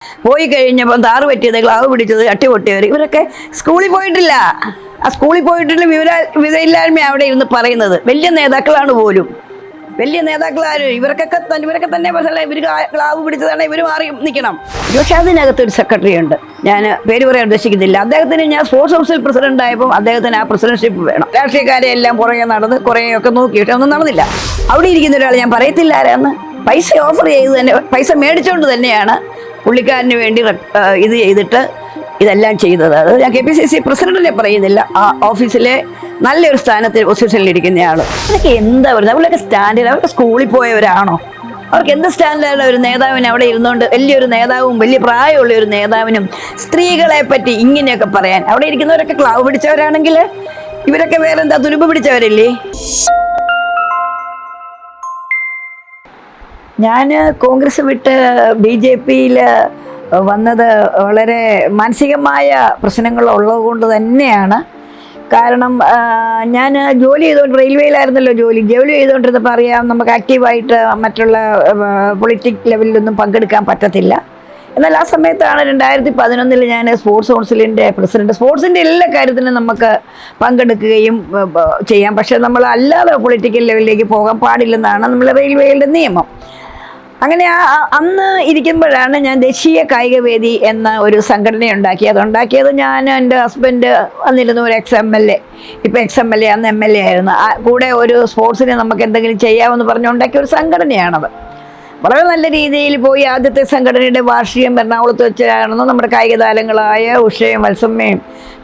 പോയി കഴിഞ്ഞപ്പോൾ താറ് പറ്റിയത്, ക്ലാവ് പിടിച്ചത്, അട്ടി പൊട്ടിയവർ, ഇവരൊക്കെ സ്കൂളിൽ പോയിട്ടില്ല. ആ സ്കൂളിൽ പോയിട്ടുള്ള വിവരമില്ലായ്മ അവിടെ ഇരുന്ന് പറയുന്നത്. വലിയ നേതാക്കളാണ് പോലും, വലിയ നേതാക്കളാരും ഇവരൊക്കെ തന്നെ പക്ഷേ ഇവർ ക്ലാവ് പിടിച്ചതാണ്, ഇവർ മാറി നിൽക്കണം. പക്ഷേ അതിനകത്തൊരു സെക്രട്ടറി ഉണ്ട്, ഞാൻ പേര് പറയാൻ ഉദ്ദേശിക്കുന്നില്ല. അദ്ദേഹത്തിന് ഞാൻ സ്പോർട്സ് കൗൺസിൽ പ്രസിഡന്റ് ആയപ്പോൾ അദ്ദേഹത്തിന് ആ പ്രസിഡന്റ്ഷിപ്പ് വേണം. രാഷ്ട്രീയക്കാരെ എല്ലാം പുറകെ നടന്ന് കുറേയൊക്കെ നോക്കിയിട്ട് ഒന്നും നടന്നില്ല. അവിടെ ഇരിക്കുന്ന ഒരാൾ, ഞാൻ പറയത്തില്ല ആരാന്ന്, പൈസ ഓഫർ ചെയ്ത് തന്നെ, പൈസ മേടിച്ചുകൊണ്ട് തന്നെയാണ് പുള്ളിക്കാരന് വേണ്ടി ഇത് ചെയ്തിട്ട് ഇതെല്ലാം ചെയ്തത്. അത് ഞാൻ KPCC പ്രസിഡന്റിനെ പറയുന്നില്ല, ആ ഓഫീസിലെ നല്ലൊരു സ്ഥാനത്ത് പൊസിഷനിലിരിക്കുന്നയാൾ. അതൊക്കെ എന്താ പറയുക, അവരൊക്കെ സ്റ്റാൻഡേർഡ്, അവർക്ക് സ്കൂളിൽ പോയവരാണോ? അവർക്ക് എന്ത് സ്റ്റാൻഡേർഡ്? ഒരു നേതാവിന് അവിടെ ഇരുന്നുകൊണ്ട്, വലിയൊരു നേതാവും വലിയ പ്രായമുള്ള ഒരു നേതാവിനും സ്ത്രീകളെ പറ്റി ഇങ്ങനെയൊക്കെ പറയാൻ? അവിടെ ഇരിക്കുന്നവരൊക്കെ ക്ലാവ് പിടിച്ചവരാണെങ്കിൽ ഇവരൊക്കെ വേറെ എന്താ തുരുമ്പ് പിടിച്ചവരല്ലേ? ഞാൻ കോൺഗ്രസ് വിട്ട് BJPയിൽ വന്നത് വളരെ മാനസികമായ പ്രശ്നങ്ങളുള്ളത് കൊണ്ട് തന്നെയാണ്. കാരണം ഞാൻ ജോലി ചെയ്തുകൊണ്ട്, റെയിൽവേയിലായിരുന്നല്ലോ ജോലി ചെയ്തുകൊണ്ടിരുന്നപ്പോൾ അറിയാം, നമുക്ക് ആക്റ്റീവായിട്ട് മറ്റുള്ള പൊളിറ്റിക് ലെവലിലൊന്നും പങ്കെടുക്കാൻ പറ്റത്തില്ല. എന്നാൽ ആ സമയത്താണ് 2011 ഞാൻ സ്പോർട്സ് കൗൺസിലിൻ്റെ പ്രസിഡന്റ്. സ്പോർട്സിൻ്റെ എല്ലാ കാര്യത്തിനും നമുക്ക് പങ്കെടുക്കുകയും ചെയ്യാം, പക്ഷേ നമ്മൾ അല്ലാതെ പൊളിറ്റിക്കൽ ലെവലിലേക്ക് പോകാൻ പാടില്ലെന്നാണ് നമ്മളെ റെയിൽവേയുടെ നിയമം. അങ്ങനെ അന്ന് ഇരിക്കുമ്പോഴാണ് ഞാൻ ദേശീയ കായികവേദി എന്ന ഒരു സംഘടന അതുണ്ടാക്കിയത് ഞാൻ, എൻ്റെ ഹസ്ബൻഡ്, വന്നിരുന്നു ഒരു ex-MLA, ഇപ്പോൾ ex-MLA, അന്ന് MLA ആയിരുന്നു, കൂടെ ഒരു സ്പോർട്സിനെ നമുക്ക് എന്തെങ്കിലും ചെയ്യാമെന്ന് പറഞ്ഞുണ്ടാക്കിയ ഒരു സംഘടനയാണത്. വളരെ നല്ല രീതിയിൽ പോയി. ആദ്യത്തെ സംഘടനയുടെ വാർഷികം എറണാകുളത്ത് വെച്ചാണെന്ന്. നമ്മുടെ കായിക താരങ്ങളായ ഉഷയും മത്സമ്മയും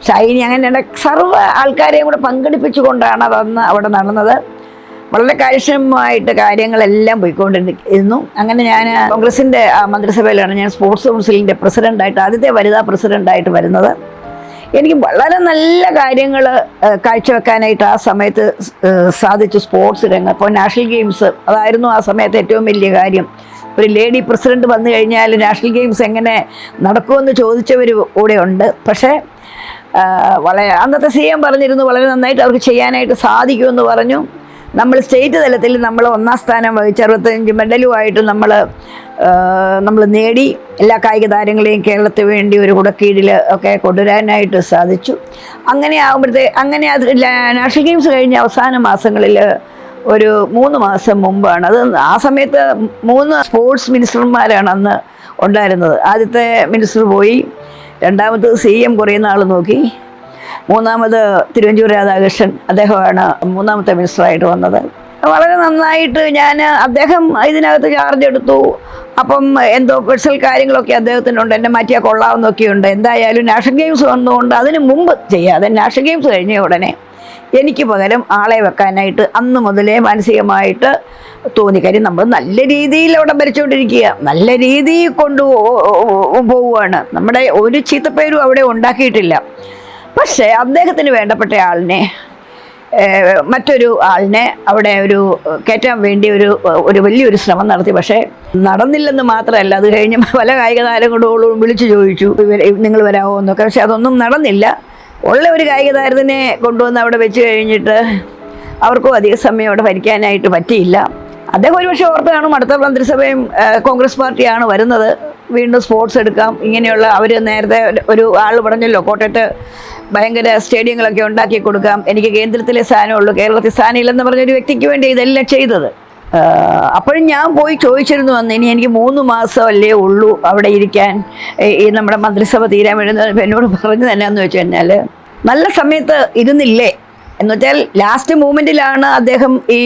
ഷൈനി, അങ്ങനെ സർവ്വ ആൾക്കാരെയും കൂടെ പങ്കെടുപ്പിച്ചുകൊണ്ടാണ് അതന്ന് അവിടെ നടന്നത്. വളരെ കാര്യക്ഷമമായിട്ട് കാര്യങ്ങളെല്ലാം പോയിക്കൊണ്ടിരുന്നു. അങ്ങനെ ഞാൻ കോൺഗ്രസിൻ്റെ മന്ത്രിസഭയിലാണ് ഞാൻ സ്പോർട്സ് കൗൺസിലിൻ്റെ പ്രസിഡൻ്റായിട്ട്, ആദ്യത്തെ വനിതാ പ്രസിഡൻ്റായിട്ട് വരുന്നത്. എനിക്ക് വളരെ നല്ല കാര്യങ്ങൾ കാഴ്ചവെക്കാനായിട്ട് ആ സമയത്ത് സാധിച്ചു. സ്പോർട്സ് രംഗം, ഇപ്പോൾ നാഷണൽ ഗെയിംസ് അതായിരുന്നു ആ സമയത്ത് ഏറ്റവും വലിയ കാര്യം. ഒരു ലേഡി പ്രസിഡന്റ് വന്നു കഴിഞ്ഞാൽ നാഷണൽ ഗെയിംസ് എങ്ങനെ നടക്കുമെന്ന് ചോദിച്ചവർ കൂടെ ഉണ്ട്. പക്ഷേ വളരെ അന്നത്തെ CM പറഞ്ഞിരുന്നു, വളരെ നന്നായിട്ട് അവർക്ക് ചെയ്യാനായിട്ട് സാധിക്കുമെന്ന് പറഞ്ഞു. നമ്മൾ സ്റ്റേറ്റ് തലത്തിൽ നമ്മൾ 1ാം സ്ഥാനം വഹിച്ച് 65 മെഡലുമായിട്ട് നമ്മൾ നേടി. എല്ലാ കായിക താരങ്ങളെയും കേരളത്തിന് വേണ്ടി ഒരു കുടക്കീഴിൽ ഒക്കെ കൊണ്ടുവരാനായിട്ട് സാധിച്ചു. അങ്ങനെ അത് നാഷണൽ ഗെയിംസ് കഴിഞ്ഞ അവസാന മാസങ്ങളിൽ ഒരു 3 മാസം മുമ്പാണ് അത്. ആ സമയത്ത് 3 സ്പോർട്സ് മിനിസ്റ്റർമാരാണ് അന്ന് ഉണ്ടായിരുന്നത്. ആദ്യത്തെ മിനിസ്റ്റർ പോയി, രണ്ടാമത്തത് CM കുറേ നാൾ നോക്കി, മൂന്നാമത് തിരുവഞ്ചൂർ രാധാകൃഷ്ണൻ, അദ്ദേഹമാണ് 3ാമത്തെ മിനിസ്റ്ററായിട്ട് വന്നത്. വളരെ നന്നായിട്ട് അദ്ദേഹം ഇതിനകത്ത് ചാർജ് എടുത്തു. അപ്പം എന്തോ പേഴ്സണൽ കാര്യങ്ങളൊക്കെ അദ്ദേഹത്തിനുണ്ട്, എന്നെ മാറ്റിയാൽ കൊള്ളാവുന്നൊക്കെയുണ്ട്. എന്തായാലും നാഷണൽ ഗെയിംസ് വന്നുകൊണ്ട് അതിന് മുമ്പ് ചെയ്യാതെ നാഷണൽ ഗെയിംസ് കഴിഞ്ഞ ഉടനെ എനിക്ക് പകരം ആളെ വെക്കാനായിട്ട് അന്ന് മുതലേ മാനസികമായിട്ട് തോന്നി. കാര്യം നമ്മൾ നല്ല രീതിയിൽ അവിടെ ഭരിച്ചുകൊണ്ടിരിക്കുക, നല്ല രീതിയിൽ കൊണ്ടുപോവുകയാണ്. നമ്മുടെ ഒരു ചീത്തപ്പേരും അവിടെ ഉണ്ടാക്കിയിട്ടില്ല. പക്ഷേ അദ്ദേഹത്തിന് വേണ്ടപ്പെട്ട ആളിനെ, മറ്റൊരു ആളിനെ അവിടെ കയറ്റാൻ വേണ്ടി ഒരു വലിയൊരു ശ്രമം നടത്തി. പക്ഷേ നടന്നില്ലെന്ന് മാത്രമല്ല, അത് കഴിഞ്ഞ് പല കായിക താരങ്ങളോടും വിളിച്ചു ചോദിച്ചു, നിങ്ങൾ വരാമോ എന്നൊക്കെ. പക്ഷെ അതൊന്നും നടന്നില്ല. ഉള്ള ഒരു കായിക താരത്തിനെ കൊണ്ടുവന്ന് അവിടെ വെച്ച് കഴിഞ്ഞിട്ട് അവർക്കും അധിക സമയം അവിടെ ഭരിക്കാനായിട്ട് പറ്റിയില്ല. അദ്ദേഹം ഒരുപക്ഷെ ഓർത്ത് കാണും, അടുത്ത മന്ത്രിസഭയും കോൺഗ്രസ് പാർട്ടിയാണ് വരുന്നത്, വീണ്ടും സ്പോർട്സ് എടുക്കാം ഇങ്ങനെയുള്ള. അവർ നേരത്തെ ഒരു ആൾ പറഞ്ഞല്ലോ, കോട്ടയത്ത് ഭയങ്കര സ്റ്റേഡിയങ്ങളൊക്കെ ഉണ്ടാക്കി കൊടുക്കാം, എനിക്ക് കേന്ദ്രത്തിലെ സ്ഥാനമുള്ളൂ, കേരളത്തിൽ സ്ഥാനമില്ലെന്ന് പറഞ്ഞൊരു വ്യക്തിക്ക് വേണ്ടി ഇതെല്ലാം ചെയ്തത്. അപ്പോഴും ഞാൻ പോയി ചോദിച്ചിരുന്നു അന്ന്, ഇനി എനിക്ക് 3 മാസമല്ലേ ഉള്ളൂ അവിടെ ഇരിക്കാൻ, ഈ നമ്മുടെ മന്ത്രിസഭ തീരാൻ വേണ്ടുന്നത്. എന്നോട് പറഞ്ഞു തന്നെയെന്ന് വെച്ച് കഴിഞ്ഞാൽ, നല്ല സമയത്ത് ഇരുന്നില്ലേ എന്ന് വെച്ചാൽ ലാസ്റ്റ് മൂമെൻറ്റിലാണ് അദ്ദേഹം ഈ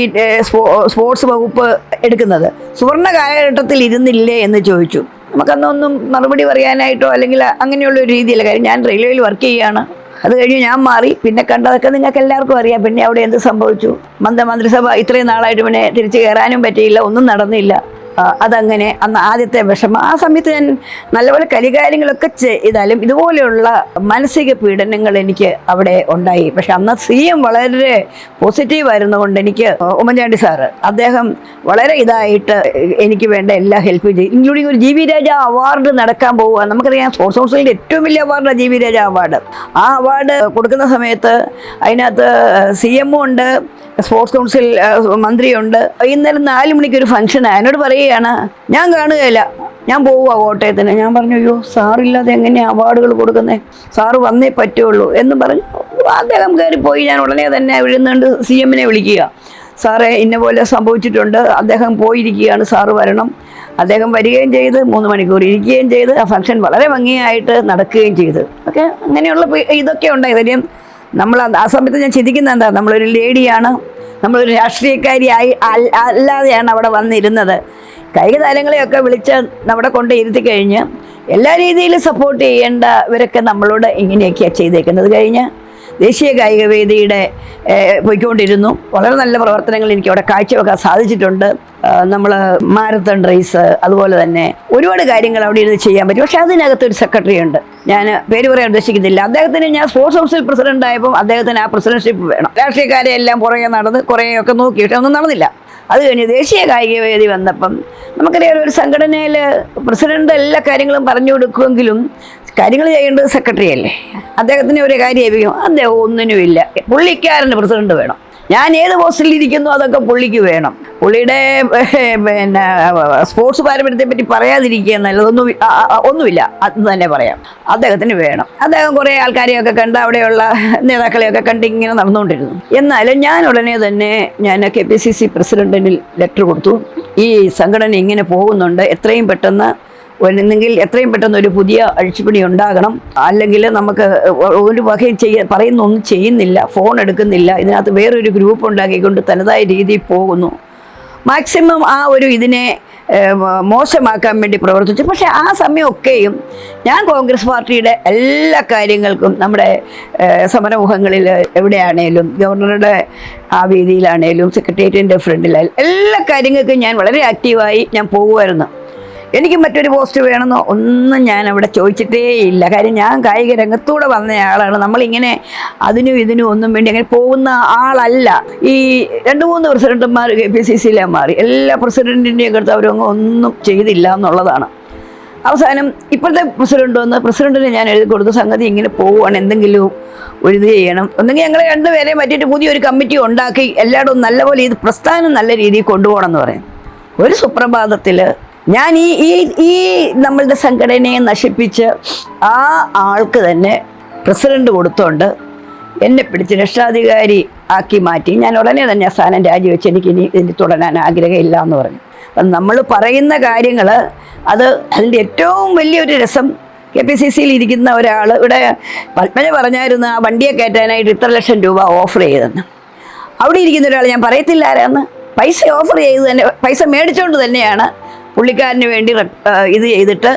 സ്പോർട്സ് വകുപ്പ് എടുക്കുന്നത്. സുവർണ കാലഘട്ടത്തിൽ ഇരുന്നില്ലേ എന്ന് ചോദിച്ചു. നമുക്കന്നൊന്നും മറുപടി പറയാനായിട്ടോ അല്ലെങ്കിൽ അങ്ങനെയുള്ള ഒരു രീതിയില്ല. കാര്യം ഞാൻ റെയിൽവേയിൽ വർക്ക് ചെയ്യുകയാണ്. അത് കഴിഞ്ഞ് ഞാൻ മാറി, പിന്നെ കണ്ടതൊക്കെ നിങ്ങൾക്ക് എല്ലാവർക്കും അറിയാം. പിന്നെ അവിടെ എന്ത് സംഭവിച്ചു, മന്ത്രിസഭ ഇത്രയും നാളായിട്ട് പിന്നെ തിരിച്ചു കയറാനും പറ്റിയില്ല, ഒന്നും നടന്നില്ല. അതങ്ങനെ അന്ന് ആദ്യത്തെ വിഷമം. ആ സമയത്ത് ഞാൻ നല്ലപോലെ കരികാര്യങ്ങളൊക്കെ ചെയ്താലും ഇതുപോലെയുള്ള മാനസിക പീഡനങ്ങൾ എനിക്ക് അവിടെ ഉണ്ടായി. പക്ഷെ അന്ന് CM വളരെ പോസിറ്റീവായിരുന്നു കൊണ്ട് എനിക്ക്, ഉമ്മൻചാണ്ടി സാറ്, അദ്ദേഹം വളരെ ഇതായിട്ട് എനിക്ക് വേണ്ട എല്ലാ ഹെൽപ്പും ചെയ്യും. ഇൻക്ലൂഡിങ് ഒരു GV രാജ അവാർഡ് നടക്കാൻ പോവുക. നമുക്കറിയാം സ്പോർട്സ് കൗൺസിലിൻ്റെ ഏറ്റവും വലിയ അവാർഡാണ് GV രാജ അവാർഡ്. ആ അവാർഡ് കൊടുക്കുന്ന സമയത്ത് അതിനകത്ത് CM ഉണ്ട്, സ്പോർട്സ് കൗൺസിൽ മന്ത്രിയുണ്ട്. ഇന്നലെ 4 മണിക്കൊരു ഫംഗ്ഷനാണ്. എന്നോട് പറയുക, പറയുകയാണ് ഞാൻ കാണുകയില്ല, ഞാൻ പോവുക കോട്ടയത്തിന്. ഞാൻ പറഞ്ഞു അയ്യോ സാറില്ലാതെ എങ്ങനെയാണ് അവാർഡുകൾ കൊടുക്കുന്നത്, സാറ് വന്നേ പറ്റുള്ളൂ എന്ന് പറഞ്ഞു. അദ്ദേഹം കയറിപ്പോയി. ഞാൻ ഉടനെ തന്നെ എഴുന്നുണ്ട് CM-നെ വിളിക്കുക, സാറേ ഇന്ന പോലെ സംഭവിച്ചിട്ടുണ്ട്, അദ്ദേഹം പോയിരിക്കുകയാണ്, സാറ് വരണം. അദ്ദേഹം വരികയും ചെയ്ത് 3 മണിക്കൂർ ഇരിക്കുകയും ചെയ്ത് ആ ഫംഗ്ഷൻ വളരെ ഭംഗിയായിട്ട് നടക്കുകയും ചെയ്തു. ഒക്കെ അങ്ങനെയുള്ള ഇതൊക്കെ ഉണ്ടായി. കാര്യം നമ്മൾ ആ സമയത്ത് ഞാൻ ചിന്തിക്കുന്നത് എന്താ, നമ്മളൊരു ലേഡിയാണ്, നമ്മളൊരു രാഷ്ട്രീയക്കാരിയായി അല്ലാതെയാണ് അവിടെ വന്നിരുന്നത്. കായിക താരങ്ങളെയൊക്കെ വിളിച്ച് നമ്മുടെ കൊണ്ട് ഇരുത്തി കഴിഞ്ഞ് എല്ലാ രീതിയിലും സപ്പോർട്ട് ചെയ്യേണ്ടവരൊക്കെ നമ്മളോട് ഇങ്ങനെയൊക്കെയാണ് ചെയ്തേക്കുന്നത്. കഴിഞ്ഞ് ദേശീയ കായിക വേദിയുടെ പോയിക്കൊണ്ടിരുന്നു. വളരെ നല്ല പ്രവർത്തനങ്ങൾ എനിക്ക് അവിടെ കാഴ്ചവെക്കാൻ സാധിച്ചിട്ടുണ്ട്. നമ്മൾ മാരത്തൺ റേസ്, അതുപോലെ തന്നെ ഒരുപാട് കാര്യങ്ങൾ അവിടെ ഇരുന്ന് ചെയ്യാൻ പറ്റും. പക്ഷേ അതിനകത്തൊരു സെക്രട്ടറി ഉണ്ട്, ഞാൻ പേര് പറയാൻ ഉദ്ദേശിക്കുന്നില്ല. അദ്ദേഹത്തിന് ഞാൻ സ്പോർട്സ് കൗൺസിൽ പ്രസിഡന്റ് ആയപ്പോൾ അദ്ദേഹത്തിന് ആ പ്രസിഡന്റ്ഷിപ്പ് വേണം. രാഷ്ട്രീയക്കാരെ എല്ലാം പുറകെ നടന്ന് കുറേയൊക്കെ നോക്കിയിട്ട് ഒന്നും നടന്നില്ല. അത് കഴിഞ്ഞ് ദേശീയ കായിക വേദി വന്നപ്പം നമുക്കറിയാം, ഒരു സംഘടനയിൽ പ്രസിഡന്റ് എല്ലാ കാര്യങ്ങളും പറഞ്ഞു കൊടുക്കുമെങ്കിലും കാര്യങ്ങൾ ചെയ്യേണ്ടത് സെക്രട്ടറി അല്ലേ. അദ്ദേഹത്തിന് ഒരു കാര്യം ഏൽപ്പിക്കും, അദ്ദേഹം ഒന്നിനുമില്ല, പുള്ളിക്കാരന് പ്രസിഡന്റ് വേണം. ഞാൻ ഏത് പോസ്റ്റിൽ ഇരിക്കുന്നു അതൊക്കെ പുള്ളിക്ക് വേണം. പുള്ളിയുടെ പിന്നെ സ്പോർട്സ് പാരമ്പര്യത്തെ പറ്റി പറയാതിരിക്കുക നല്ലതൊന്നും ഒന്നുമില്ല, അത് തന്നെ പറയാം. അദ്ദേഹത്തിന് വേണം. അദ്ദേഹം കുറേ ആൾക്കാരെയൊക്കെ കണ്ട് അവിടെയുള്ള നേതാക്കളെയൊക്കെ കണ്ട് ഇങ്ങനെ നടന്നുകൊണ്ടിരുന്നു. എന്നാലും ഞാൻ ഉടനെ തന്നെ KPCC പ്രസിഡന്റിന് ലെറ്റർ കൊടുത്തു. ഈ സംഘടന ഇങ്ങനെ പോകുന്നുണ്ട്, എത്രയും പെട്ടെന്ന് ഒരു പുതിയ അഴിച്ചുപണി ഉണ്ടാകണം, അല്ലെങ്കിൽ നമുക്ക് ഒരു വകയും പറയുന്നൊന്നും ചെയ്യുന്നില്ല, ഫോൺ എടുക്കുന്നില്ല, ഇതിനകത്ത് വേറൊരു ഗ്രൂപ്പ് ഉണ്ടാക്കിക്കൊണ്ട് തനതായ രീതിയിൽ പോകുന്നു. മാക്സിമം ആ ഒരു ഇതിനെ മോശമാക്കാൻ വേണ്ടി പ്രവർത്തിച്ചു. പക്ഷേ ആ സമയമൊക്കെയും ഞാൻ കോൺഗ്രസ് പാർട്ടിയുടെ എല്ലാ കാര്യങ്ങൾക്കും, നമ്മുടെ സമരമുഖങ്ങളിൽ എവിടെയാണേലും, ഗവർണറുടെ ആ വേദിയിലാണേലും, സെക്രട്ടേറിയറ്റിൻ്റെ ഫ്രണ്ടിലായാലും എല്ലാ കാര്യങ്ങൾക്കും ഞാൻ വളരെ ആക്റ്റീവായി ഞാൻ പോകുമായിരുന്നു. എനിക്ക് മറ്റൊരു പോസ്റ്റ് വേണമെന്നോ ഒന്നും ഞാൻ അവിടെ ചോദിച്ചിട്ടേ ഇല്ല. കാര്യം ഞാൻ കായിക രംഗത്തൂടെ വന്ന ആളാണ്. നമ്മളിങ്ങനെ അതിനും ഇതിനും ഒന്നും വേണ്ടി അങ്ങനെ പോകുന്ന ആളല്ല. ഈ 2-3 പ്രസിഡന്റുമാർ KPCC-യിലെ മാറി, എല്ലാ പ്രസിഡന്റിൻ്റെയും അടുത്ത് അവരൊന്നും ഒന്നും ചെയ്തില്ല എന്നുള്ളതാണ്. അവസാനം ഇപ്പോഴത്തെ പ്രസിഡന്റിന് ഞാൻ എഴുതി കൊടുത്ത സംഗതി ഇങ്ങനെ പോവുകയാണ്, എന്തെങ്കിലും ഒരു ഇത് ചെയ്യണം, ഒന്നെങ്കിൽ ഞങ്ങൾ രണ്ടുപേരെ പറ്റിയിട്ട് പുതിയൊരു കമ്മിറ്റി ഉണ്ടാക്കി എല്ലായിടവും നല്ലപോലെ ഇത് പ്രസ്ഥാനം നല്ല രീതിയിൽ കൊണ്ടുപോകണം എന്ന് പറയും. ഒരു സുപ്രഭാതത്തിൽ ഞാൻ ഈ നമ്മളുടെ സംഘടനയെ നശിപ്പിച്ച് ആ ആൾക്ക് തന്നെ പ്രസിഡന്റ് കൊടുത്തോണ്ട് എന്നെ പിടിച്ച് രക്ഷാധികാരി ആക്കി മാറ്റി. ഞാൻ ഉടനെ തന്നെ ആ സ്ഥാനം രാജിവെച്ച് എനിക്കിനി ഇതിന് തുടരാൻ ആഗ്രഹമില്ല എന്ന് പറഞ്ഞു. അപ്പം നമ്മൾ പറയുന്ന കാര്യങ്ങൾ അതിൻ്റെ ഏറ്റവും വലിയൊരു രസം, KPCC-യിൽ ഇരിക്കുന്ന ഒരാൾ ഇവിടെ പത്മജ പറഞ്ഞായിരുന്നു ആ വണ്ടിയെ കയറ്റാനായിട്ട് ഇത്ര ലക്ഷം രൂപ ഓഫർ ചെയ്തെന്ന്. അവിടെ ഇരിക്കുന്ന ഒരാൾ, ഞാൻ പറയത്തില്ല ആരാന്ന്, പൈസ ഓഫർ ചെയ്ത് തന്നെ, പൈസ മേടിച്ചുകൊണ്ട് തന്നെയാണ് പുള്ളിക്കാരന് വേണ്ടി ഇത് ചെയ്തിട്ട്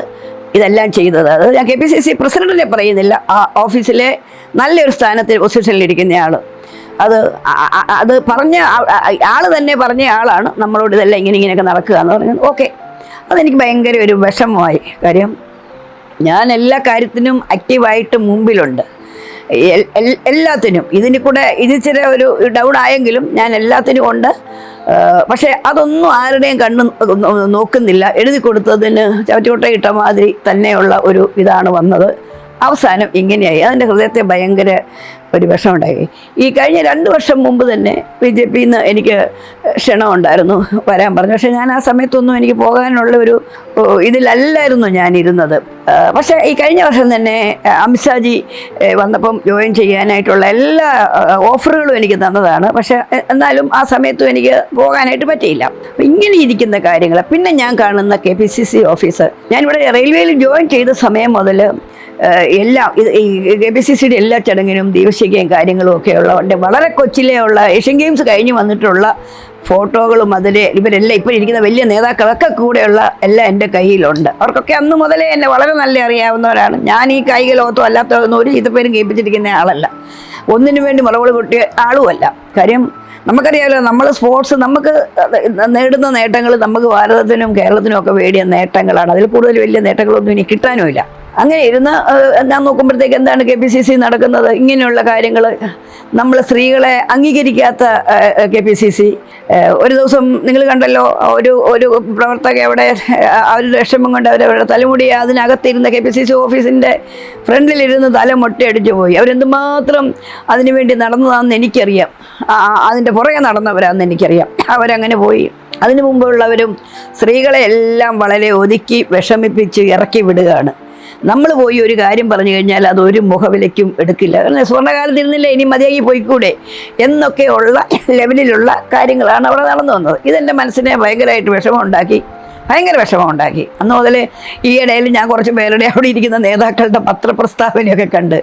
ഇതെല്ലാം ചെയ്തത്. അത് ഞാൻ KPCC പ്രസിഡന്റിനെ പറയുന്നില്ല, ആ ഓഫീസിലെ നല്ലൊരു സ്ഥാനത്ത് പൊസിഷനിലിരിക്കുന്ന ആൾ. അത് പറഞ്ഞ ആൾ തന്നെ പറഞ്ഞ ആളാണ് നമ്മളോട് ഇതെല്ലാം ഇങ്ങനെയൊക്കെ നടക്കുക എന്ന് പറഞ്ഞത്. ഓക്കെ, അതെനിക്ക് ഭയങ്കര ഒരു വിഷമമായി. കാര്യം ഞാൻ എല്ലാ കാര്യത്തിനും ആക്റ്റീവായിട്ട് മുമ്പിലുണ്ട്, എല്ലാത്തിനും. ഇതിന് കൂടെ ഇത് ഇച്ചിരി ഒരു ഡൗൺ ആയെങ്കിലും ഞാൻ എല്ലാത്തിനും ഉണ്ട്. പക്ഷേ അതൊന്നും ആരുടെയും കണ്ണ് നോക്കുന്നില്ല. എഴുതി കൊടുത്തതിന് ചവറ്റുകൊട്ട ഇട്ട മാതിരി തന്നെയുള്ള ഒരു ഇതാണ് വന്നത്. അവസാനം ഇങ്ങനെയായി. അതിൻ്റെ ഹൃദയത്തെ ഭയങ്കര ഒരു വിഷമുണ്ടായി. ഈ കഴിഞ്ഞ 2 വർഷം മുമ്പ് തന്നെ BJP-യിൽ നിന്ന് എനിക്ക് ക്ഷണം ഉണ്ടായിരുന്നു, വരാൻ പറഞ്ഞു. പക്ഷേ ഞാൻ ആ സമയത്തൊന്നും എനിക്ക് പോകാനുള്ള ഒരു ഇതിലല്ലായിരുന്നു ഞാനിരുന്നത്. പക്ഷേ ഈ കഴിഞ്ഞ വർഷം തന്നെ അമിത്ഷാജി വന്നപ്പം ജോയിൻ ചെയ്യാനായിട്ടുള്ള എല്ലാ ഓഫറുകളും എനിക്ക് തന്നതാണ്. പക്ഷേ എന്നാലും ആ സമയത്തും എനിക്ക് പോകാനായിട്ട് പറ്റിയില്ല. അപ്പം ഇങ്ങനെ ഇരിക്കുന്ന കാര്യങ്ങൾ. പിന്നെ ഞാൻ കാണുന്ന KPCC ഓഫീസ്, ഞാനിവിടെ റെയിൽവേയിൽ ജോയിൻ ചെയ്ത സമയം മുതൽ എല്ലാം KPCC-യുടെ എല്ലാ ചടങ്ങിനും ദീപശിഖയും കാര്യങ്ങളും ഒക്കെ ഉള്ളതുകൊണ്ട് വളരെ കൊച്ചിലേ ഉള്ള ഏഷ്യൻ ഗെയിംസ് കഴിഞ്ഞ് വന്നിട്ടുള്ള ഫോട്ടോകളും ഇവരെല്ലാം ഇപ്പോൾ ഇരിക്കുന്ന വലിയ നേതാക്കളൊക്കെ കൂടെയുള്ള എല്ലാം എൻ്റെ കയ്യിലുണ്ട്. അവർക്കൊക്കെ അന്ന് മുതലേ എന്നെ വളരെ നല്ല അറിയാവുന്നവരാണ്. ഞാൻ ഈ കായിക ലോകത്തോ അല്ലാത്തതൊന്നും ഒരു ചീത്തപ്പേരും കേൾപ്പിച്ചിരിക്കുന്ന ആളല്ല, ഒന്നിനു വേണ്ടി മുളകോട് കൂട്ടിയ ആളുമല്ല. കാര്യം നമുക്കറിയാമല്ലോ, നമ്മൾ സ്പോർട്സ് നമുക്ക് നേടുന്ന നേട്ടങ്ങൾ നമുക്ക് ഭാരതത്തിനും കേരളത്തിനും ഒക്കെ വേണ്ടിയ നേട്ടങ്ങളാണ്. അതിൽ കൂടുതൽ വലിയ നേട്ടങ്ങളൊന്നും ഇനി കിട്ടാനുമില്ല. അങ്ങനെ ഇരുന്ന് ഞാൻ നോക്കുമ്പോഴത്തേക്ക് എന്താണ് KPCC നടക്കുന്നത്, ഇങ്ങനെയുള്ള കാര്യങ്ങൾ, നമ്മൾ സ്ത്രീകളെ അംഗീകരിക്കാത്ത KPCC. ഒരു ദിവസം നിങ്ങൾ കണ്ടല്ലോ, ഒരു പ്രവർത്തക അവിടെ അവരുടെ വിഷമം കൊണ്ട് അവരവരുടെ തലമുടി അതിനകത്തിരുന്ന KPCC ഓഫീസിൻ്റെ ഫ്രണ്ടിലിരുന്ന് തല മൊട്ടയടിച്ചു പോയി. അവരെന്തുമാത്രം അതിനുവേണ്ടി നടന്നതാണെന്ന് എനിക്കറിയാം, അതിൻ്റെ പുറകെ നടന്നവരാണെന്ന് എനിക്കറിയാം. അവരങ്ങനെ പോയി. അതിനു മുമ്പുള്ളവരും സ്ത്രീകളെ എല്ലാം വളരെ ഒതുക്കി വിഷമിപ്പിച്ച് ഇറക്കി വിടുകയാണ്. നമ്മൾ പോയി ഒരു കാര്യം പറഞ്ഞു കഴിഞ്ഞാൽ അതൊരു മുഖവിലയ്ക്കും എടുക്കില്ല. കാരണം സ്വർണ്ണകാലത്ത് ഇരുന്നില്ല, ഇനി മതിയാക്കി പോയിക്കൂടെ എന്നൊക്കെയുള്ള ലെവലിലുള്ള കാര്യങ്ങളാണ് അവിടെ നടന്നു വന്നത്. ഇതെൻ്റെ മനസ്സിനെ ഭയങ്കര വിഷമം ഉണ്ടാക്കി. അന്ന് മുതൽ ഈ ഇടയിൽ ഞാൻ കുറച്ച് പേരുടെ അവിടെ ഇരിക്കുന്ന നേതാക്കളുടെ പത്രപ്രസ്താവനയൊക്കെ കണ്ട്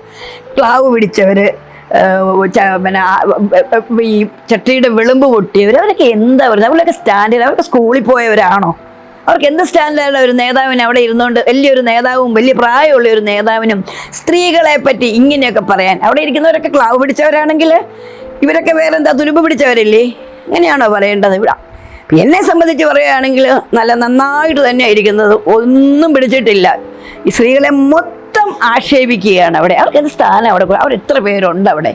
ക്ലാവ് പിടിച്ചവർ, പിന്നെ ഈ ചട്ടിയുടെ വിളുമ്പ് പൊട്ടിയവർ, അവരൊക്കെ എന്താ പറയുന്നത്? അവരൊക്കെ സ്റ്റാൻഡേർഡ്, അവർക്ക് സ്കൂളിൽ പോയവരാണോ? അവർക്ക് എന്ത് സ്റ്റാൻഡേർഡ്? ഒരു നേതാവിന് അവിടെ ഇരുന്നുകൊണ്ട്, വലിയൊരു നേതാവും വലിയ പ്രായമുള്ള ഒരു നേതാവിനും സ്ത്രീകളെ പറ്റി ഇങ്ങനെയൊക്കെ പറയാൻ? അവിടെ ഇരിക്കുന്നവരൊക്കെ ക്ലാവ് പിടിച്ചവരാണെങ്കിൽ ഇവരൊക്കെ വേറെ എന്താ തുരുമ്പ് പിടിച്ചവരല്ലേ? അങ്ങനെയാണോ പറയേണ്ടത്? ഇവിടെ എന്നെ സംബന്ധിച്ച് പറയുകയാണെങ്കിൽ നന്നായിട്ട് തന്നെയാണ് ഇരിക്കുന്നത്, ഒന്നും പിടിച്ചിട്ടില്ല. ഈ സ്ത്രീകളെ മൊത്തം ആക്ഷേപിക്കുകയാണ് അവിടെ. അവർക്ക് എന്ത് സ്ഥാനം അവിടെ? അവർ എത്ര പേരുണ്ട് അവിടെ?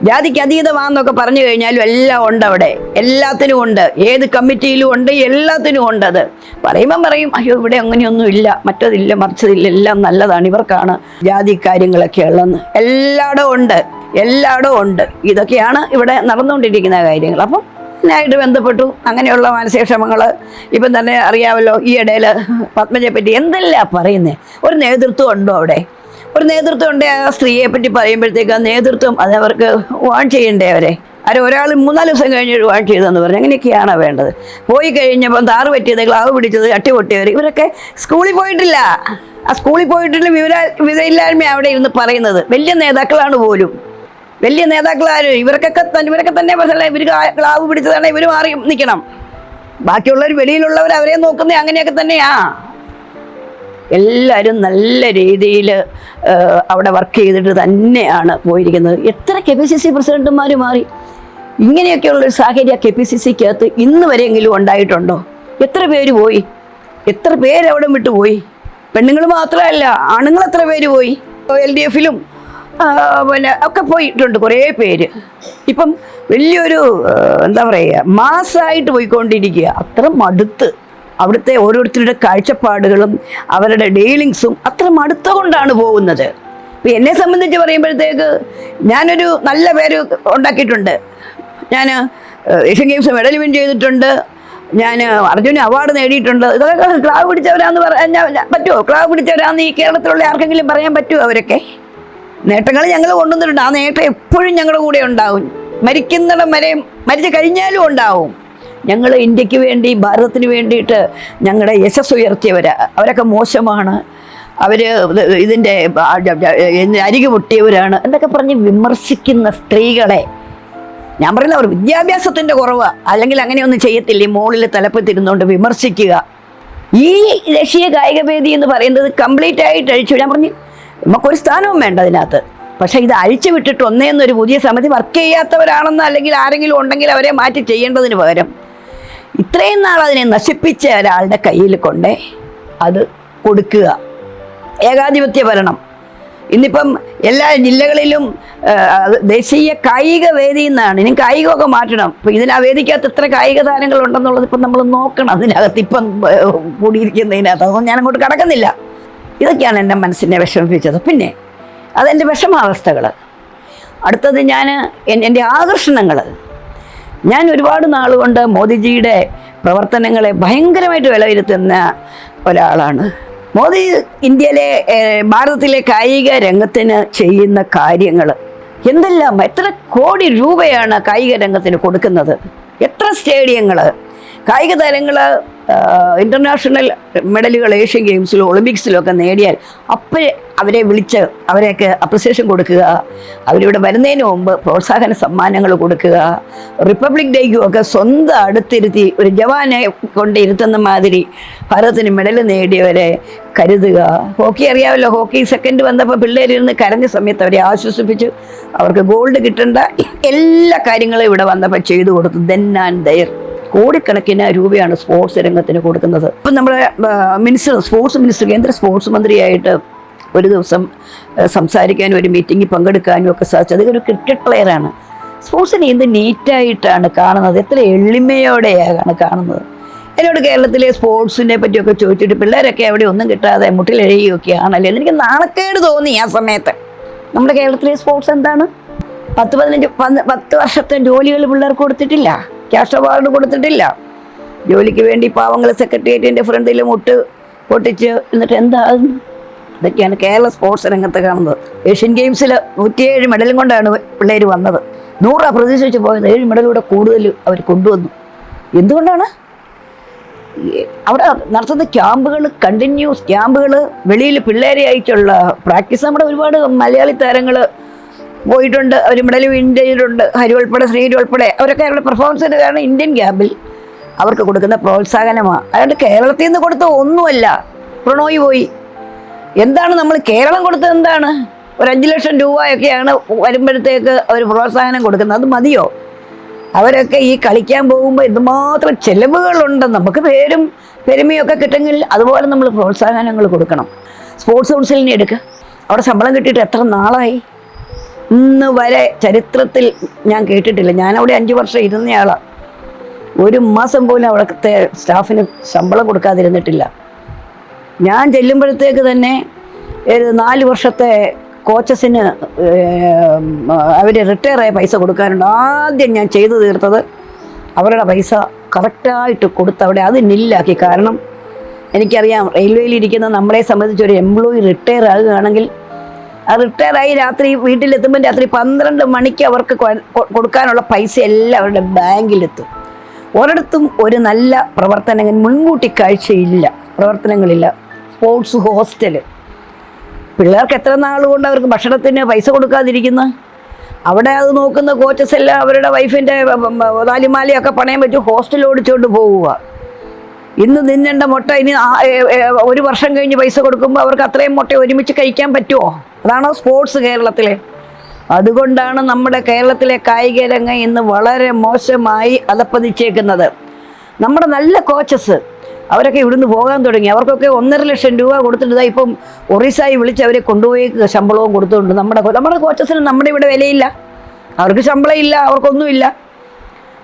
ജാതിക്ക് അതീതമാണെന്നൊക്കെ പറഞ്ഞു കഴിഞ്ഞാലും എല്ലാം ഉണ്ട് അവിടെ, എല്ലാത്തിനും ഉണ്ട്, ഏത് കമ്മിറ്റിയിലും ഉണ്ട്, എല്ലാത്തിനും ഉണ്ട്. അത് പറയുമ്പം പറയും, അയ്യോ ഇവിടെ അങ്ങനെയൊന്നും ഇല്ല, മറ്റതില്ല, മറിച്ചതില്ല, എല്ലാം നല്ലതാണ്, ഇവർക്കാണ് ജാതി കാര്യങ്ങളൊക്കെ ഉള്ളതെന്ന്. എല്ലായിടവും ഉണ്ട്. ഇതൊക്കെയാണ് ഇവിടെ നടന്നുകൊണ്ടിരിക്കുന്ന കാര്യങ്ങൾ. അപ്പം ഇതിനായിട്ട് ബന്ധപ്പെട്ടു അങ്ങനെയുള്ള മാനസികക്ഷമങ്ങൾ ഇപ്പം തന്നെ അറിയാമല്ലോ. ഈ ഇടയിൽ പത്മജയെ പറ്റി എന്തെല്ലാം പറയുന്നത്? ഒരു നേതൃത്വം ഉണ്ടോ അവിടെ? ഒരു നേതൃത്വം ഉണ്ട്. ആ സ്ത്രീയെ പറ്റി പറയുമ്പോഴത്തേക്ക് ആ നേതൃത്വം അതവർക്ക് വാൺ ചെയ്യണ്ടേ? ഒരാൾ 3-4 ദിവസം കഴിഞ്ഞ് വാൺ ചെയ്തെന്ന് പറഞ്ഞു. അങ്ങനെയൊക്കെയാണോ വേണ്ടത്? പോയി കഴിഞ്ഞപ്പം താറ് പറ്റിയത്, ക്ലാവ് പിടിച്ചത്, അട്ടി പൊട്ടിയവർ, ഇവരൊക്കെ സ്കൂളിൽ പോയിട്ടില്ല. ആ സ്കൂളിൽ പോയിട്ടുള്ള വിവരമില്ലായ്മ അവിടെ ഇരുന്ന് പറയുന്നത്. വലിയ നേതാക്കളാണ് പോലും, വലിയ നേതാക്കളാരും. ഇവരൊക്കെ തന്നെ പ്രശ്നമല്ല. ഇവർ ക്ലാവ് പിടിച്ചതാണ്, ഇവർ മാറി നിൽക്കണം. ബാക്കിയുള്ളവർ, വെളിയിലുള്ളവർ അവരെ നോക്കുന്നത് അങ്ങനെയൊക്കെ തന്നെയാ. എല്ലാവരും നല്ല രീതിയിൽ അവിടെ വർക്ക് ചെയ്തിട്ട് തന്നെയാണ് പോയിരിക്കുന്നത്. എത്ര KPCC പ്രസിഡന്റുമാർ മാറി? ഇങ്ങനെയൊക്കെയുള്ളൊരു സാഹചര്യം KPCCക്കകത്ത് ഇന്ന് വരെയെങ്കിലും ഉണ്ടായിട്ടുണ്ടോ? എത്ര പേര് പോയി? എത്ര പേര് അവിടെ വിട്ടുപോയി? പെണ്ണുങ്ങൾ മാത്രമല്ല, ആണുങ്ങൾ എത്ര പേര് പോയി? LDFിലും പിന്നെ ഒക്കെ പോയിട്ടുണ്ട് കുറേ പേര്. ഇപ്പം വലിയൊരു എന്താ പറയുക, മാസമായിട്ട് പോയിക്കൊണ്ടിരിക്കുക. അത്ര മടുത്ത് അവിടുത്തെ ഓരോരുത്തരുടെ കാഴ്ചപ്പാടുകളും അവരുടെ ഡീലിങ്സും അത്ര മടുത്ത കൊണ്ടാണ് പോകുന്നത്. ഇപ്പം എന്നെ സംബന്ധിച്ച് പറയുമ്പോഴത്തേക്ക് ഞാനൊരു നല്ല പേര് ഉണ്ടാക്കിയിട്ടുണ്ട്. ഞാൻ ഏഷ്യൻ ഗെയിംസ് മെഡൽ വിൻ ചെയ്തിട്ടുണ്ട്, ഞാൻ അർജുന അവാർഡ് നേടിയിട്ടുണ്ട്. ഇതൊക്കെ ക്ലാവ് പിടിച്ചവരാന്ന് പറഞ്ഞാൽ പറ്റുമോ? ക്ലാവ് പിടിച്ചവരാന്ന് ഈ കേരളത്തിലുള്ള ആർക്കെങ്കിലും പറയാൻ പറ്റുമോ? അവരൊക്കെ നേട്ടങ്ങൾ ഞങ്ങൾ കൊണ്ടുവന്നിട്ടുണ്ട്. ആ നേട്ടം എപ്പോഴും ഞങ്ങളുടെ കൂടെ ഉണ്ടാവും, മരിക്കുന്നിടം വരെ, മരിച്ചു കഴിഞ്ഞാലും ഉണ്ടാവും. ഞങ്ങൾ ഇന്ത്യക്ക് വേണ്ടി, ഭാരതത്തിന് വേണ്ടിയിട്ട് ഞങ്ങളുടെ യശസ് ഉയർത്തിയവരാ. അവരൊക്കെ മോശമാണ്, അവർ ഇതിൻ്റെ അരികു പൊട്ടിയവരാണ് എന്നൊക്കെ പറഞ്ഞ് വിമർശിക്കുന്ന സ്ത്രീകളെ ഞാൻ പറയുന്നത് അവർ വിദ്യാഭ്യാസത്തിൻ്റെ കുറവ്, അല്ലെങ്കിൽ അങ്ങനെയൊന്നും ചെയ്യത്തില്ല. മുകളിൽ തലപ്പത്തിരുന്നുകൊണ്ട് വിമർശിക്കുക. ഈ ദേശീയ കായികവേദി എന്ന് പറയുന്നത് കംപ്ലീറ്റ് ആയിട്ട് അഴിച്ചു. ഞാൻ പറഞ്ഞു നമുക്കൊരു സ്ഥാനവും വേണ്ട അതിനകത്ത്. പക്ഷേ ഇത് അഴിച്ചു വിട്ടിട്ട് ഒന്നേന്നൊരു പുതിയ സമിതി വർക്ക് ചെയ്യാത്തവരാണെന്ന് അല്ലെങ്കിൽ ആരെങ്കിലും ഉണ്ടെങ്കിൽ അവരെ മാറ്റി ചെയ്യേണ്ടതിന് പകരം ഇത്രയും നാൾ അതിനെ നശിപ്പിച്ച ഒരാളുടെ കയ്യിൽ കൊണ്ടേ അത് കൊടുക്കുക. ഏകാധിപത്യ ഭരണം ഇന്നിപ്പം എല്ലാ ജില്ലകളിലും ദേശീയ കായിക വേദി എന്നാണ്. ഇനി കായികമൊക്കെ മാറ്റണം. ഇപ്പം ഇതിന് ആ വേദിക്കകത്ത് എത്ര കായിക താരങ്ങളുണ്ടെന്നുള്ളത് ഇപ്പം നമ്മൾ നോക്കണം. അതിനകത്ത് ഇപ്പം കൂടിയിരിക്കുന്നതിനകത്ത് അതൊന്നും ഞാൻ അങ്ങോട്ട് കടക്കുന്നില്ല. ഇതൊക്കെയാണ് എൻ്റെ മനസ്സിനെ വിഷമിപ്പിച്ചത്. പിന്നെ അതെൻ്റെ വിഷമാവസ്ഥകൾ. അടുത്തത് എൻ്റെ ആകർഷണങ്ങൾ. ഞാൻ ഒരുപാട് നാളുകൊണ്ട് മോദിജിയുടെ പ്രവർത്തനങ്ങളെ ഭയങ്കരമായിട്ട് വിലയിരുത്തുന്ന ഒരാളാണ്. മോദി ഇന്ത്യയിലെ ഭാരതത്തിലെ കായിക രംഗത്തിന് ചെയ്യുന്ന കാര്യങ്ങൾ എന്തെല്ലാം, എത്ര കോടി രൂപയാണ് കായിക രംഗത്തിന് കൊടുക്കുന്നത്, എത്ര സ്റ്റേഡിയങ്ങൾ, കായിക താരങ്ങൾ ഇൻ്റർനാഷണൽ മെഡലുകൾ ഏഷ്യൻ ഗെയിംസിലും ഒളിമ്പിക്സിലും ഒക്കെ നേടിയാൽ അപ്പോൾ അവരെ വിളിച്ച് അവരെയൊക്കെ അപ്രിസിയേഷൻ കൊടുക്കുക, അവരിവിടെ വരുന്നതിന് മുമ്പ് പ്രോത്സാഹന സമ്മാനങ്ങൾ കൊടുക്കുക, റിപ്പബ്ലിക് ഡേക്കും ഒക്കെ സ്വന്തം അടുത്തിരുത്തി ഒരു ജവാനെ കൊണ്ട് ഇരുത്തുന്ന മാതിരി ഭാരതത്തിന് മെഡൽ നേടിയവരെ കരുതുക. ഹോക്കി അറിയാമല്ലോ, ഹോക്കി സെക്കൻഡ് വന്നപ്പോൾ പിള്ളേരിരുന്ന് കരഞ്ഞ സമയത്ത് അവരെ ആശ്വസിപ്പിച്ച് അവർക്ക് ഗോൾഡ് കിട്ടേണ്ട എല്ലാ കാര്യങ്ങളും ഇവിടെ വന്നപ്പോൾ ചെയ്തു കൊടുത്തു. ദെൻ ആൻഡ് ദെയർ കോടിക്കണക്കിന് രൂപയാണ് സ്പോർട്സ് രംഗത്തിന് കൊടുക്കുന്നത്. ഇപ്പം നമ്മുടെ സ്പോർട്സ് മിനിസ്റ്റർ, കേന്ദ്ര സ്പോർട്സ് മന്ത്രിയായിട്ട് ഒരു ദിവസം സംസാരിക്കാനും ഒരു മീറ്റിങ്ങിൽ പങ്കെടുക്കാനും ഒക്കെ സാധിച്ചത്. അതൊരു ക്രിക്കറ്റ് പ്ലെയറാണ്. സ്പോർട്സിനെ എന്ത് നീറ്റായിട്ടാണ് കാണുന്നത്, എത്ര എളിമയോടെയാണ് കാണുന്നത്. എന്നോട് കേരളത്തിലെ സ്പോർട്സിനെ പറ്റിയൊക്കെ ചോദിച്ചിട്ട് പിള്ളേരൊക്കെ അവിടെ ഒന്നും കിട്ടാതെ മുട്ടിലെഴുകയൊക്കെയാണല്ലേ. എനിക്ക് നാണക്കേട് തോന്നി ആ സമയത്ത്. നമ്മുടെ കേരളത്തിലെ സ്പോർട്സ് എന്താണ്? 10 വർഷത്തെ ജോലികൾ പിള്ളേർക്ക് കൊടുത്തിട്ടില്ല, ക്യാഷ് അവാർഡ് കൊടുത്തിട്ടില്ല. ജോലിക്ക് വേണ്ടി പാവങ്ങൾ സെക്രട്ടേറിയറ്റിൻ്റെ ഫ്രണ്ടിൽ മുട്ട് പൊട്ടിച്ച് എന്നിട്ട് എന്താകുന്നു? ഇതൊക്കെയാണ് കേരള സ്പോർട്സ് രംഗത്ത് കാണുന്നത്. ഏഷ്യൻ ഗെയിംസിൽ 107 മെഡലും കൊണ്ടാണ് പിള്ളേർ വന്നത്. 100 പ്രതീക്ഷിച്ച് പോയത്, 7 മെഡലൂടെ കൂടുതൽ അവർ കൊണ്ടുവന്നു. എന്തുകൊണ്ടാണ്? അവിടെ നടത്തുന്ന ക്യാമ്പുകൾ, കണ്ടിന്യൂസ് ക്യാമ്പുകൾ, വെളിയിൽ പിള്ളേരെ അയച്ചുള്ള പ്രാക്ടീസ്. നമ്മുടെ ഒരുപാട് മലയാളി താരങ്ങൾ പോയിട്ടുണ്ട്, അവർ മെഡൽ വിൻ ചെയ്തിട്ടുണ്ട്. ഹരി ഉൾപ്പെടെ, ശ്രീഹരി ഉൾപ്പെടെ അവരൊക്കെ അവരുടെ പെർഫോമൻസിന് കാരണം ഇന്ത്യൻ ക്യാമ്പിൽ അവർക്ക് കൊടുക്കുന്ന പ്രോത്സാഹനമാണ്. അതുകൊണ്ട് കേരളത്തിൽ നിന്ന് കൊടുത്ത ഒന്നുമല്ല. പ്രണോയ് പോയി. എന്താണ് നമ്മൾ കേരളം കൊടുത്തത്? എന്താണ്? ഒരു 5 ലക്ഷം രൂപയൊക്കെയാണ് വരുമ്പോഴത്തേക്ക് അവർ പ്രോത്സാഹനം കൊടുക്കുന്നത്. അത് മതിയോ? അവരൊക്കെ ഈ കളിക്കാൻ പോകുമ്പോൾ എന്തുമാത്രം ചെലവുകളുണ്ട്. നമുക്ക് പേരും പെരുമയൊക്കെ കിട്ടുമെങ്കിൽ അതുപോലെ നമ്മൾ പ്രോത്സാഹനങ്ങൾ കൊടുക്കണം. സ്പോർട്സ് കൗൺസിലിനെ എടുക്കുക. അവിടെ ശമ്പളം കിട്ടിയിട്ട് എത്ര നാളായി? ഇന്ന് വരെ ചരിത്രത്തിൽ ഞാൻ കേട്ടിട്ടില്ല. ഞാനവിടെ 5 വർഷം ഇരുന്നയാളാണ്. 1 മാസം പോലും അവിടുത്തെ സ്റ്റാഫിന് ശമ്പളം കൊടുക്കാതിരുന്നിട്ടില്ല. ഞാൻ ചെല്ലുമ്പോഴത്തേക്ക് തന്നെ 4 വർഷത്തെ കോച്ചസിന് അവർ റിട്ടയറായ പൈസ കൊടുക്കാനുണ്ട്. ആദ്യം ഞാൻ ചെയ്തു തീർത്തത് അവരുടെ പൈസ കറക്റ്റായിട്ട് കൊടുത്ത് അവിടെ അത് നില്ലാക്കി. കാരണം എനിക്കറിയാം, റെയിൽവേയിൽ ഇരിക്കുന്ന നമ്മളെ സംബന്ധിച്ചൊരു എംപ്ലോയി റിട്ടയർ ആകുകയാണെങ്കിൽ ആ റിട്ടയറായി രാത്രി വീട്ടിലെത്തുമ്പോൾ രാത്രി 12 മണിക്ക് അവർക്ക് കൊടുക്കാനുള്ള പൈസ എല്ലാം അവരുടെ ബാങ്കിലെത്തും. ഒരിടത്തും ഒരു നല്ല പ്രവർത്തനങ്ങൾ, മുൻകൂട്ടി കാഴ്ചയില്ല, പ്രവർത്തനങ്ങളില്ല. സ്പോർട്സ് ഹോസ്റ്റൽ, പിള്ളേർക്ക് എത്ര നാളുകൊണ്ട് അവർക്ക് ഭക്ഷണത്തിന് പൈസ കൊടുക്കാതിരിക്കുന്നു. അവിടെ അത് നോക്കുന്ന കോച്ചസ് എല്ലാം അവരുടെ വൈഫിൻ്റെ താലിമാലയൊക്കെ പണയം വെച്ച് ഹോസ്റ്റൽ ഓടിച്ചുകൊണ്ട് പോവുക. ഇന്ന് തിന്നേണ്ട മുട്ട ഇനി 1 വർഷം കഴിഞ്ഞ് പൈസ കൊടുക്കുമ്പോൾ അവർക്ക് അത്രയും മുട്ട ഒരുമിച്ച് കഴിക്കാൻ പറ്റുമോ? അതാണോ സ്പോർട്സ് കേരളത്തിലെ? അതുകൊണ്ടാണ് നമ്മുടെ കേരളത്തിലെ കായിക രംഗം ഇന്ന് വളരെ മോശമായി അധപ്പതിച്ചേക്കുന്നത്. നമ്മുടെ നല്ല കോച്ചസ് അവരൊക്കെ ഇവിടുന്ന് പോകാൻ തുടങ്ങി. അവർക്കൊക്കെ 1.5 ലക്ഷം രൂപ കൊടുത്തിട്ട് ഇപ്പം ഒറീസായി വിളിച്ച് അവരെ കൊണ്ടുപോയി ശമ്പളവും കൊടുത്തുകൊണ്ട് നമ്മുടെ കോച്ചസിന് നമ്മുടെ ഇവിടെ വിലയില്ല. അവർക്ക് ശമ്പളം ഇല്ല, അവർക്കൊന്നുമില്ല,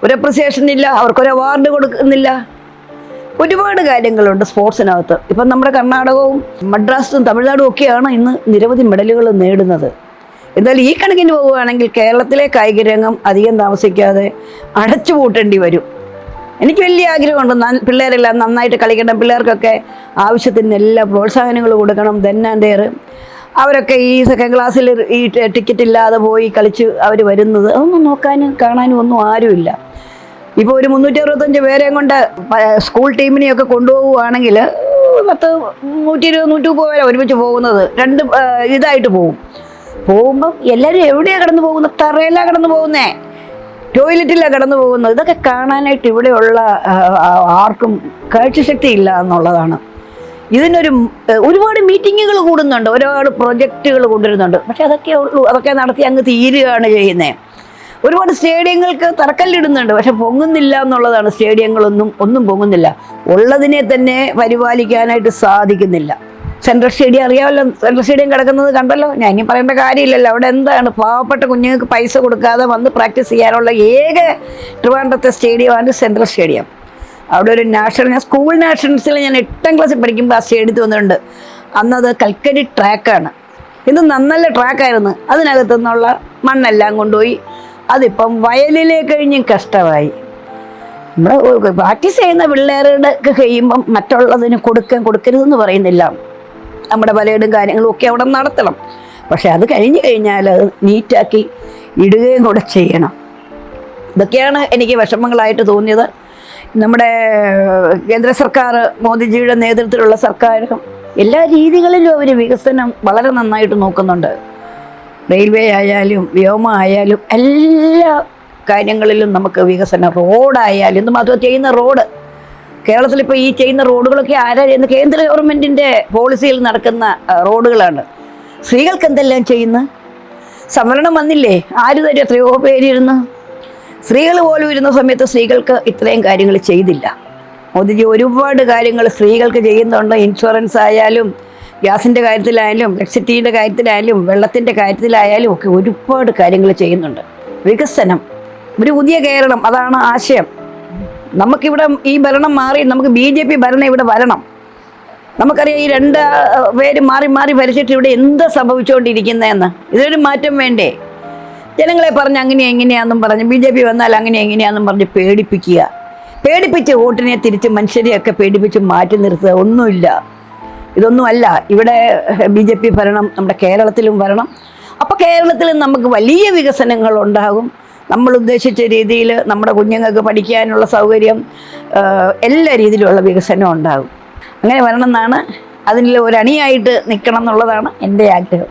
ഒരു അപ്രിസിയേഷൻ ഇല്ല, അവർക്കൊരു അവാർഡ് കൊടുക്കുന്നില്ല. ഒരുപാട് കാര്യങ്ങളുണ്ട് സ്പോർട്സിനകത്ത്. ഇപ്പം നമ്മുടെ കർണാടകവും മദ്രാസും തമിഴ്നാടും ഒക്കെയാണ് ഇന്ന് നിരവധി മെഡലുകൾ നേടുന്നത്. എന്നാൽ ഈ കണക്കിന് പോവുകയാണെങ്കിൽ കേരളത്തിലെ കായിക രംഗം അധികം താമസിക്കാതെ അടച്ചുപൂട്ടേണ്ടി വരും. എനിക്ക് വലിയ ആഗ്രഹമുണ്ട് പിള്ളേരെല്ലാം നന്നായിട്ട് കളിക്കണം, പിള്ളേർക്കൊക്കെ ആവശ്യത്തിന് എല്ലാ പ്രോത്സാഹനങ്ങൾ കൊടുക്കണം. ദെൻ ആൻഡ് ദെയർ അവരൊക്കെ ഈ സെക്കൻഡ് ക്ലാസ്സിൽ ഈ ടിക്കറ്റ് ഇല്ലാതെ പോയി കളിച്ച് അവർ വരുന്നത് അതൊന്നും നോക്കാനും കാണാനും ഒന്നും ആരുമില്ല. ഇപ്പോൾ ഒരു 365 പേരെയും കൊണ്ട് സ്കൂൾ ടീമിനെയൊക്കെ കൊണ്ടുപോവുകയാണെങ്കിൽ 10, 120, 130 പേരെ ഒരുമിച്ച് പോകുന്നത് 2 ഇതായിട്ട് പോകുമ്പം എല്ലാവരും എവിടെയാണ് കടന്നു പോകുന്നത്? തറയിലാണ് കടന്നു പോകുന്നേ, ടോയ്ലറ്റിലാണ് കടന്നു പോകുന്നത്. ഇതൊക്കെ കാണാനായിട്ട് ഇവിടെയുള്ള ആർക്കും കാഴ്ചശക്തി ഇല്ല എന്നുള്ളതാണ്. ഇതിനൊരു ഒരുപാട് മീറ്റിങ്ങുകൾ കൂടുന്നുണ്ട്, ഒരുപാട് പ്രൊജക്റ്റുകൾ കൊണ്ടുവരുന്നുണ്ട്. പക്ഷെ അതൊക്കെ നടത്തി അങ്ങ് തീരുകയാണ് ചെയ്യുന്നത്. ഒരുപാട് സ്റ്റേഡിയങ്ങൾക്ക് തറക്കല്ലിടുന്നുണ്ട്, പക്ഷെ പൊങ്ങുന്നില്ല എന്നുള്ളതാണ്. ഒന്നും പൊങ്ങുന്നില്ല. ഉള്ളതിനെ തന്നെ പരിപാലിക്കാനായിട്ട് സാധിക്കുന്നില്ല. സെൻട്രൽ സ്റ്റേഡിയം അറിയാമല്ലോ, സെൻട്രൽ സ്റ്റേഡിയം കിടക്കുന്നത് കണ്ടല്ലോ. ഞാൻ ഇനി പറയേണ്ട കാര്യമില്ലല്ലോ. അവിടെ എന്താണ്, പാവപ്പെട്ട കുഞ്ഞുങ്ങൾക്ക് പൈസ കൊടുക്കാതെ വന്ന് പ്രാക്ടീസ് ചെയ്യാനുള്ള ഏക ട്രിവാൻഡ്രത്തെ സ്റ്റേഡിയമാണ് സെൻട്രൽ സ്റ്റേഡിയം. അവിടെ ഒരു ഞാൻ സ്കൂൾ നാഷണൽസിൽ ഞാൻ 8ാം ക്ലാസ്സിൽ പഠിക്കുമ്പോൾ ആ സ്റ്റേഡിയത്തിൽ വന്നിട്ടുണ്ട്. അന്നത് കൽക്കരി ട്രാക്കാണ്. ഇത് നല്ല ട്രാക്കായിരുന്നു. അതിനകത്തു നിന്നുള്ള മണ്ണെല്ലാം കൊണ്ടുപോയി അതിപ്പം വയലിലേക്ക് കഴിഞ്ഞ് കഷ്ടമായി. നമ്മൾ പ്രാക്ടീസ് ചെയ്യുന്ന പിള്ളേരുടെ കഴിയുമ്പം മറ്റുള്ളതിന് കൊടുക്കരുതെന്ന് പറയുന്നില്ല. നമ്മുടെ പലയിടും കാര്യങ്ങളും ഒക്കെ അവിടെ നടത്തണം. പക്ഷെ അത് കഴിഞ്ഞ് കഴിഞ്ഞാൽ അത് നീറ്റാക്കി ഇടുകയും കൂടെ ചെയ്യണം. ഇതൊക്കെയാണ് എനിക്ക് വിഷമങ്ങളായിട്ട് തോന്നിയത്. നമ്മുടെ കേന്ദ്ര സർക്കാർ, മോദിജിയുടെ നേതൃത്വത്തിലുള്ള സർക്കാർ എല്ലാ രീതികളിലും അവർ വികസനം വളരെ നന്നായിട്ട് നോക്കുന്നുണ്ട്. റെയിൽവേ ആയാലും വ്യോമ ആയാലും എല്ലാ കാര്യങ്ങളിലും നമുക്ക് വികസനം. റോഡായാലും ഇന്നും അത് ചെയ്യുന്ന റോഡ് കേരളത്തിലിപ്പോൾ ഈ ചെയ്യുന്ന റോഡുകളൊക്കെ ആരാ ചെയ്യുന്നത്? കേന്ദ്ര ഗവൺമെൻറ്റിൻ്റെ പോളിസിയിൽ നടക്കുന്ന റോഡുകളാണ്. സ്ത്രീകൾക്ക് എന്തെല്ലാം ചെയ്യുന്നു? സംവരണം വന്നില്ലേ? ആര് തരും? എത്രയോ പേരിരുന്ന്, സ്ത്രീകൾ പോലും ഇരുന്ന സമയത്ത് സ്ത്രീകൾക്ക് ഇത്രയും കാര്യങ്ങൾ ചെയ്തില്ല. മോദിജി ഒരുപാട് കാര്യങ്ങൾ സ്ത്രീകൾക്ക് ചെയ്യുന്നുണ്ട്. ഇൻഷുറൻസ് ആയാലും ഗ്യാസിൻ്റെ കാര്യത്തിലായാലും ഇലക്ട്രിസിറ്റിയുടെ കാര്യത്തിലായാലും വെള്ളത്തിൻ്റെ കാര്യത്തിലായാലും ഒക്കെ ഒരുപാട് കാര്യങ്ങൾ ചെയ്യുന്നുണ്ട്. വികസനം, ഒരു പുതിയ കേരളം, അതാണ് ആശയം. നമുക്കിവിടെ ഈ ഭരണം മാറി നമുക്ക് BJP ഭരണം ഇവിടെ വരണം. നമുക്കറിയാം ഈ രണ്ട് പേര് മാറി മാറി ഭരിച്ചിട്ട് ഇവിടെ എന്ത് സംഭവിച്ചുകൊണ്ടിരിക്കുന്നതെന്ന്. ഇതൊരു മാറ്റം വേണ്ടേ? ജനങ്ങളെ പറഞ്ഞ് അങ്ങനെയാ എങ്ങനെയാണെന്നും പറഞ്ഞ് BJP വന്നാൽ അങ്ങനെ എങ്ങനെയാണെന്നും പറഞ്ഞ് പേടിപ്പിച്ച് വോട്ടിനെ തിരിച്ച് മനുഷ്യരെയൊക്കെ പേടിപ്പിച്ച് മാറ്റി നിർത്തുക. ഒന്നുമില്ല, ഇതൊന്നുമല്ല. ഇവിടെ BJP ഭരണം നമ്മുടെ കേരളത്തിലും വരണം. അപ്പോൾ കേരളത്തിൽ നമുക്ക് വലിയ വികസനങ്ങൾ ഉണ്ടാകും. നമ്മൾ ഉദ്ദേശിച്ച രീതിയിൽ നമ്മുടെ കുഞ്ഞുങ്ങൾക്ക് പഠിക്കാനുള്ള സൗകര്യം, എല്ലാ രീതിയിലുള്ള വികസനം ഉണ്ടാകും. അങ്ങനെ വരണമെന്നാണ്, അതിൽ ഒരു അണിയായിട്ട് നിൽക്കണം എന്നുള്ളതാണ് എൻ്റെ ആഗ്രഹം.